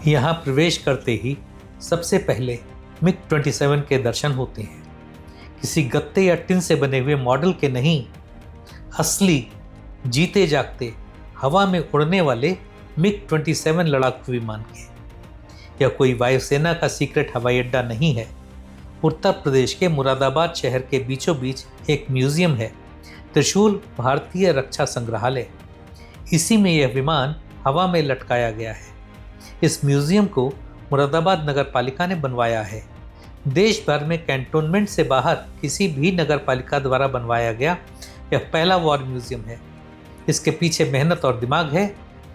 यहाँ प्रवेश करते ही सबसे पहले मिग 27 के दर्शन होते हैं। किसी गत्ते या टिन से बने हुए मॉडल के नहीं, असली जीते जागते हवा में उड़ने वाले मिग 27 लड़ाकू विमान के। यह कोई वायुसेना का सीक्रेट हवाई अड्डा नहीं है। उत्तर प्रदेश के मुरादाबाद शहर के बीचों बीच एक म्यूजियम है, त्रिशूल भारतीय रक्षा संग्रहालय। इसी में यह विमान हवा में लटकाया गया है। इस म्यूजियम को मुरादाबाद नगर पालिका ने बनवाया है। देश भर में कैंटोनमेंट से बाहर किसी भी नगर पालिका द्वारा बनवाया गया यह पहला वॉर म्यूजियम है। इसके पीछे मेहनत और दिमाग है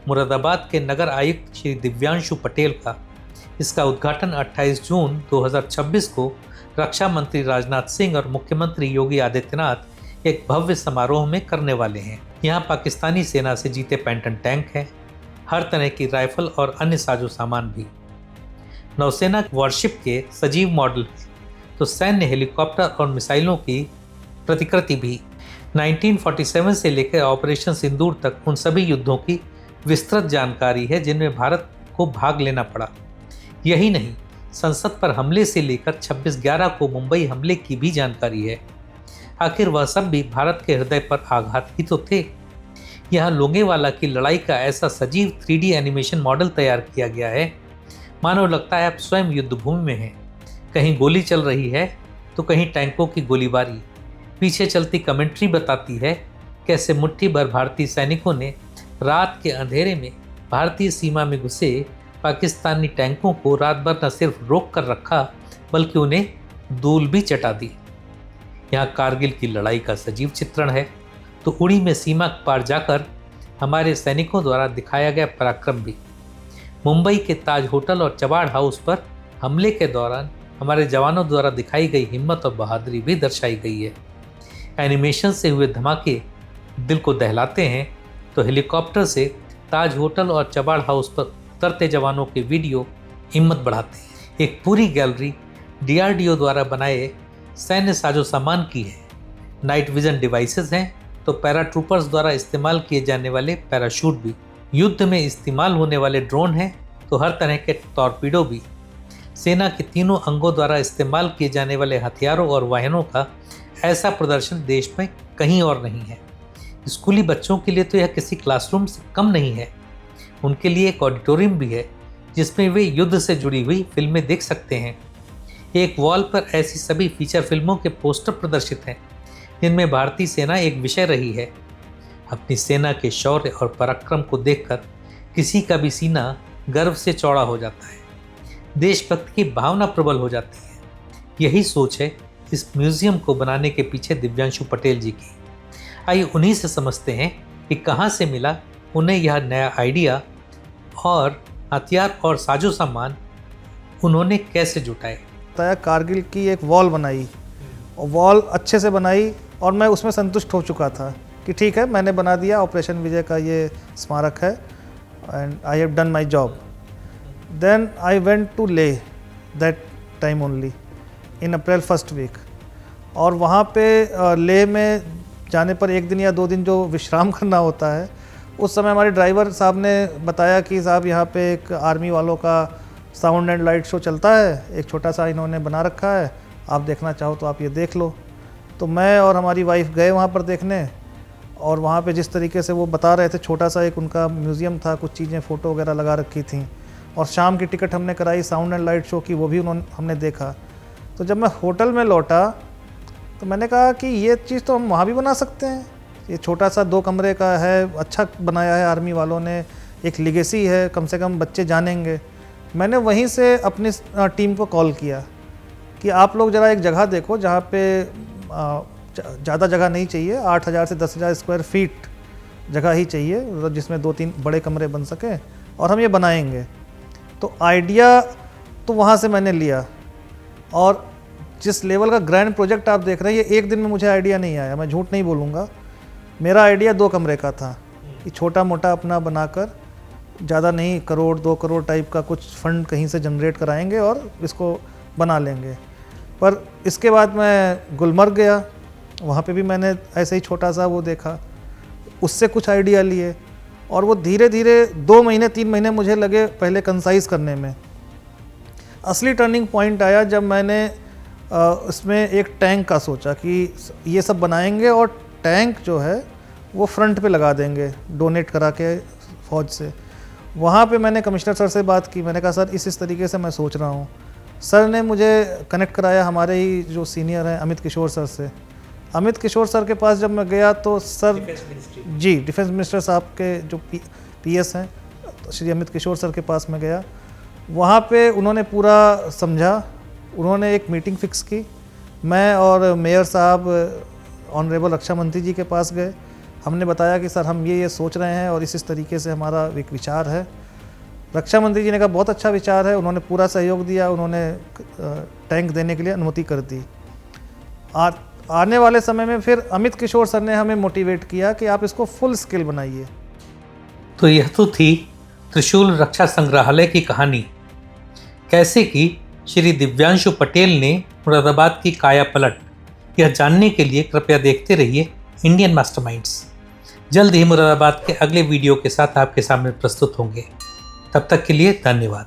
मुरादाबाद के नगर आयुक्त श्री दिव्यांशु पटेल का। इसका उद्घाटन 28 जून 2026 को रक्षा मंत्री राजनाथ सिंह और मुख्यमंत्री योगी आदित्यनाथ एक भव्य समारोह में करने वाले हैं। यहाँ पाकिस्तानी सेना से जीते पेंटन टैंक है, हर तरह की राइफल और अन्य साजो सामान भी। नौसेना वॉरशिप के सजीव मॉडल है तो सैन्य हेलीकॉप्टर और मिसाइलों की प्रतिकृति भी। 1947 से लेकर ऑपरेशन सिंदूर तक उन सभी युद्धों की विस्तृत जानकारी है जिनमें भारत को भाग लेना पड़ा। यही नहीं, संसद पर हमले से लेकर 26/11 को मुंबई हमले की भी जानकारी है। आखिर वह सब भी भारत के हृदय पर आघात ही तो थे। यहाँ लोंगेवाला की लड़ाई का ऐसा सजीव 3D एनिमेशन मॉडल तैयार किया गया है, मानो लगता है आप स्वयं युद्धभूमि में हैं। कहीं गोली चल रही है तो कहीं टैंकों की गोलीबारी। पीछे चलती कमेंट्री बताती है कैसे मुट्ठी भर भारतीय सैनिकों ने रात के अंधेरे में भारतीय सीमा में घुसे पाकिस्तानी टैंकों को रात भर न सिर्फ रोक कर रखा बल्कि उन्हें धूल भी चटा दी। यहाँ कारगिल की लड़ाई का सजीव चित्रण है तो उड़ी में सीमा पार जाकर हमारे सैनिकों द्वारा दिखाया गया पराक्रम भी। मुंबई के ताज होटल और चबाड़ हाउस पर हमले के दौरान हमारे जवानों द्वारा दिखाई गई हिम्मत और बहादुरी भी दर्शाई गई है। एनिमेशन से हुए धमाके दिल को दहलाते हैं तो हेलीकॉप्टर से ताज होटल और चबाड़ हाउस पर उतरते जवानों के वीडियो हिम्मत बढ़ाते हैं। एक पूरी गैलरी DRDO द्वारा बनाए सैन्य साजो सामान की है। नाइट विजन डिवाइसेस हैं तो पैराट्रूपर्स द्वारा इस्तेमाल किए जाने वाले पैराशूट भी। युद्ध में इस्तेमाल होने वाले ड्रोन हैं तो हर तरह के टॉर्पीडो भी। सेना के तीनों अंगों द्वारा इस्तेमाल किए जाने वाले हथियारों और वाहनों का ऐसा प्रदर्शन देश में कहीं और नहीं है। स्कूली बच्चों के लिए तो यह किसी क्लासरूम से कम नहीं है। उनके लिए एक ऑडिटोरियम भी है जिसमें वे युद्ध से जुड़ी हुई फिल्में देख सकते हैं। एक वॉल पर ऐसी सभी फीचर फिल्मों के पोस्टर प्रदर्शित हैं जिनमें भारतीय सेना एक विषय रही है। अपनी सेना के शौर्य और पराक्रम को देखकर किसी का भी सीना गर्व से चौड़ा हो जाता है, देशभक्ति की भावना प्रबल हो जाती है। यही सोच है इस म्यूजियम को बनाने के पीछे दिव्यांशु पटेल जी की। आइए उन्हीं से समझते हैं कि कहाँ से मिला उन्हें यह नया आइडिया और हथियार और साजो सामान उन्होंने कैसे जुटाए। कारगिल की एक वॉल बनाई और वॉल अच्छे से बनाई और मैं उसमें संतुष्ट हो चुका था कि ठीक है, मैंने बना दिया, ऑपरेशन विजय का ये स्मारक है and I have done my job. Then I went to Leh that time only in April first week. और वहाँ पे लेह में जाने पर 1 दिन या 2 दिन जो विश्राम करना होता है, उस समय हमारे ड्राइवर साहब ने बताया कि साहब यहाँ पे एक आर्मी वालों का साउंड एंड लाइट शो चलता है, एक छोटा सा इन्होंने बना रखा है, आप देखना चाहो तो आप ये देख लो। तो मैं और हमारी वाइफ गए वहाँ पर देखने और वहाँ पे जिस तरीके से वो बता रहे थे, छोटा सा एक उनका म्यूज़ियम था, कुछ चीज़ें फ़ोटो वगैरह लगा रखी थी और शाम की टिकट हमने कराई साउंड एंड लाइट शो की, वो भी हमने देखा। तो जब मैं होटल में लौटा तो मैंने कहा कि ये चीज़ तो हम वहाँ भी बना सकते हैं। ये छोटा सा 2 कमरे का है, अच्छा बनाया है आर्मी वालों ने, एक लिगेसी है, कम से कम बच्चे जानेंगे। मैंने वहीं से अपनी टीम को कॉल किया कि आप लोग ज़रा एक जगह देखो जहाँ पे ज़्यादा जगह नहीं चाहिए, 8,000 से 10,000 स्क्वायर फीट जगह ही चाहिए, मतलब जिसमें 2-3 बड़े कमरे बन सकें और हम ये बनाएंगे। तो आइडिया तो वहाँ से मैंने लिया और जिस लेवल का ग्रैंड प्रोजेक्ट आप देख रहे हैं, ये 1 दिन में मुझे आइडिया नहीं आया, मैं झूठ नहीं बोलूँगा। मेरा आइडिया 2 कमरे का था कि छोटा मोटा अपना बनाकर, ज़्यादा नहीं, 1 करोड़ 2 करोड़ टाइप का कुछ फंड कहीं से जनरेट कराएंगे और इसको बना लेंगे। पर इसके बाद मैं गुलमर्ग गया, वहाँ पे भी मैंने ऐसे ही छोटा सा वो देखा, उससे कुछ आइडिया लिए और वो धीरे धीरे 2 महीने 3 महीने मुझे लगे पहले कंसाइज करने में। असली टर्निंग पॉइंट आया जब मैंने इसमें एक टैंक का सोचा कि ये सब बनाएंगे और टैंक जो है वो फ्रंट पे लगा देंगे डोनेट करा के फौज से। वहाँ पे मैंने कमिश्नर सर से बात की, मैंने कहा सर इस तरीके से मैं सोच रहा हूँ। सर ने मुझे कनेक्ट कराया हमारे ही जो सीनियर हैं अमित किशोर सर से। अमित किशोर सर के पास जब मैं गया तो सर जी डिफेंस मिनिस्टर साहब के जो पीएस हैं श्री अमित किशोर सर के पास मैं गया। वहाँ पे उन्होंने पूरा समझा, उन्होंने एक मीटिंग फिक्स की। मैं और मेयर साहब ऑनरेबल रक्षा मंत्री जी के पास गए, हमने बताया कि सर हम ये सोच रहे हैं और इस तरीके से हमारा एक विचार है। रक्षा मंत्री जी ने कहा बहुत अच्छा विचार है, उन्होंने पूरा सहयोग दिया, उन्होंने टैंक देने के लिए अनुमति कर दी। आने वाले समय में फिर अमित किशोर सर ने हमें मोटिवेट किया कि आप इसको फुल स्केल बनाइए। तो यह तो थी त्रिशूल रक्षा संग्रहालय की कहानी, कैसे कि श्री दिव्यांशु पटेल ने मुरादाबाद की काया पलट। यह जानने के लिए कृपया देखते रहिए इंडियन मास्टरमाइंड्स। जल्द ही मुरादाबाद के अगले वीडियो के साथ आपके सामने प्रस्तुत होंगे। तब तक के लिए धन्यवाद।